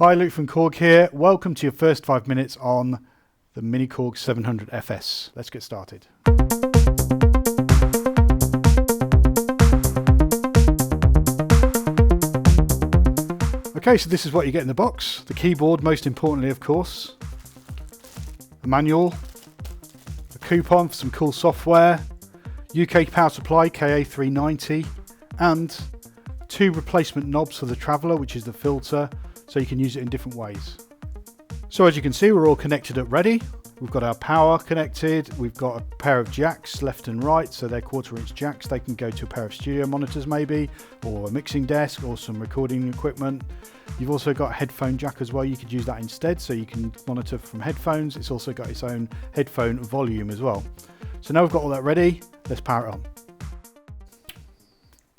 Hi, Luke from Korg here. Welcome to your first 5 minutes on the miniKORG 700 FS. Let's get started. Okay, so this is what you get in the box. The keyboard, most importantly, of course. A manual, a coupon for some cool software, UK power supply KA390, and 2 replacement knobs for the Traveller, which is the filter, so you can use it in different ways. So as you can see, we're all connected up ready. We've got our power connected, we've got a pair of jacks left and right, so they're 1/4" jacks. They can go to a pair of studio monitors maybe, or a mixing desk, or some recording equipment. You've also got a headphone jack as well. You could use that instead, so you can monitor from headphones. It's also got its own headphone volume as well. So now we've got all that ready, let's power it on.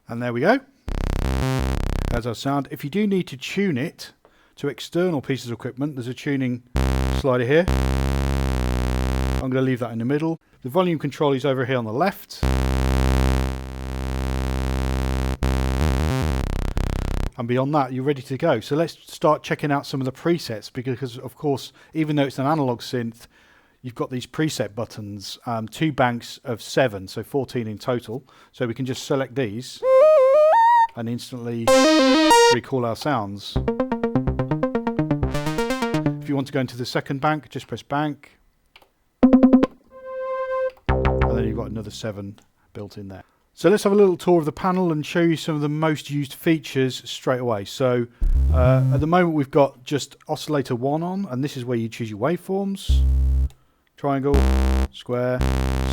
And there we go. There's our sound. If you do need to tune it to external pieces of equipment, there's a tuning slider here. I'm going to leave that in the middle. The volume control is over here on the left. And beyond that, you're ready to go. So let's start checking out some of the presets, because of course, even though it's an analog synth, you've got these preset buttons, 2 banks of 7, so 14 in total. So we can just select these and instantly recall our sounds. If you want to go into the second bank, just press bank. And then you've got another 7 built in there. So let's have a little tour of the panel and show you some of the most used features straight away. So at the moment we've got just oscillator 1 on, and this is where you choose your waveforms. Triangle, square,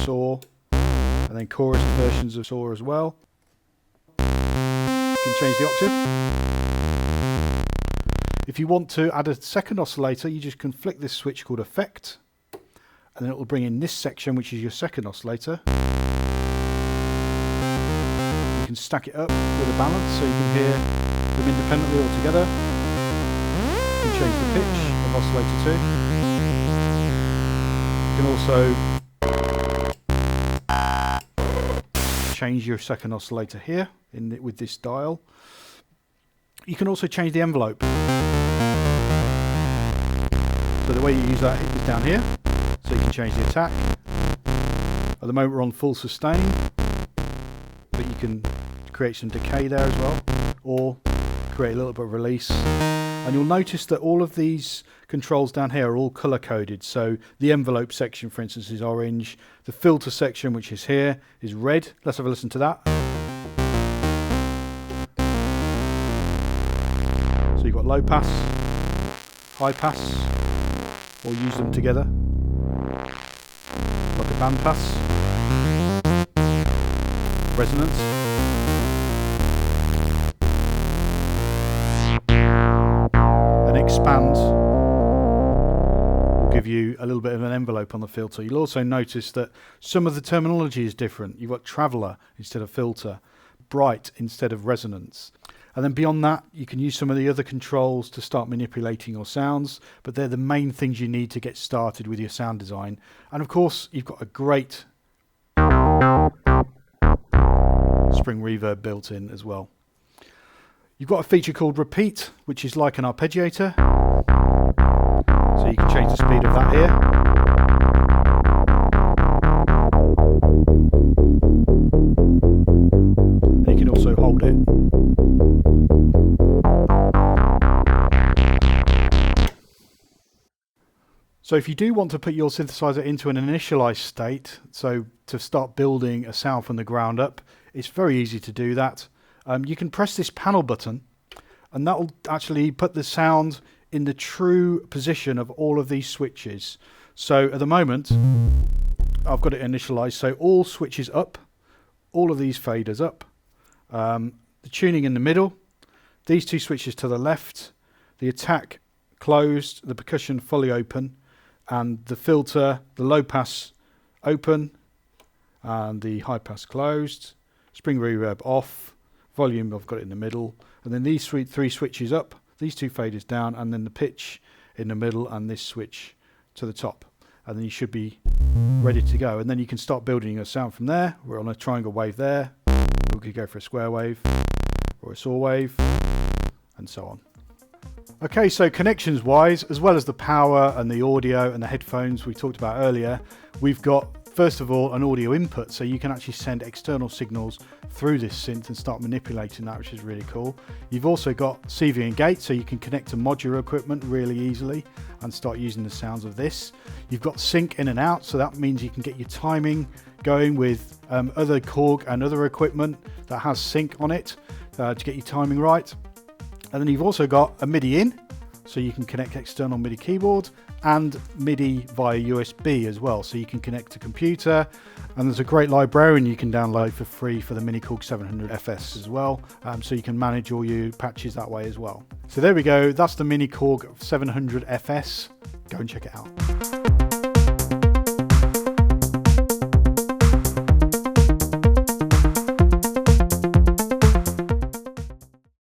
saw, and then chorus versions of saw as well. You can change the octave. If you want to add a second oscillator, you just can flick this switch called Effect, and then it will bring in this section, which is your second oscillator. You can stack it up with a balance, so you can hear them independently or together. You can change the pitch of oscillator 2. You can also change your second oscillator here with this dial. You can also change the envelope. So the way you use that is down here, so you can change the attack. At the moment we're on full sustain, but you can create some decay there as well, or create a little bit of release. And you'll notice that all of these controls down here are all color coded. So the envelope section, for instance, is orange. The filter section, which is here, is red. Let's have a listen to that. So you've got low pass, high pass, or use them together, like a band pass, resonance, and expand will give you a little bit of an envelope on the filter. You'll also notice that some of the terminology is different. You've got Traveller instead of filter, bright instead of resonance. And then beyond that, you can use some of the other controls to start manipulating your sounds, but they're the main things you need to get started with your sound design. And of course, you've got a great spring reverb built in as well. You've got a feature called Repeat, which is like an arpeggiator. So you can change the speed of that here. And you can also hold it. So if you do want to put your synthesizer into an initialized state, so to start building a sound from the ground up, it's very easy to do that. You can press this panel button, and that will actually put the sound in the true position of all of these switches. So at the moment, I've got it initialized, so all switches up, all of these faders up, the tuning in the middle, these 2 switches to the left, the attack closed, the percussion fully open, and the filter, the low pass open, and the high pass closed, spring reverb off, volume I've got it in the middle, and then these 3 switches up, these 2 faders down, and then the pitch in the middle, and this switch to the top. And then you should be ready to go. And then you can start building a sound from there. We're on a triangle wave there. We could go for a square wave or a saw wave, and so on. Okay, so connections wise, as well as the power and the audio and the headphones we talked about earlier, we've got first of all an audio input, so you can actually send external signals through this synth and start manipulating that, which is really cool. You've also got CV and gate, so you can connect to modular equipment really easily and start using the sounds of this. You've got sync in and out, so that means you can get your timing going with other Korg and other equipment that has sync on it to get your timing right. And then you've also got a MIDI in, so you can connect external MIDI keyboard, and MIDI via USB as well, so you can connect to computer. And there's a great librarian you can download for free for the miniKORG 700 FS as well, so you can manage all your patches that way as well. So there we go, that's the miniKORG 700 FS. Go and check it out.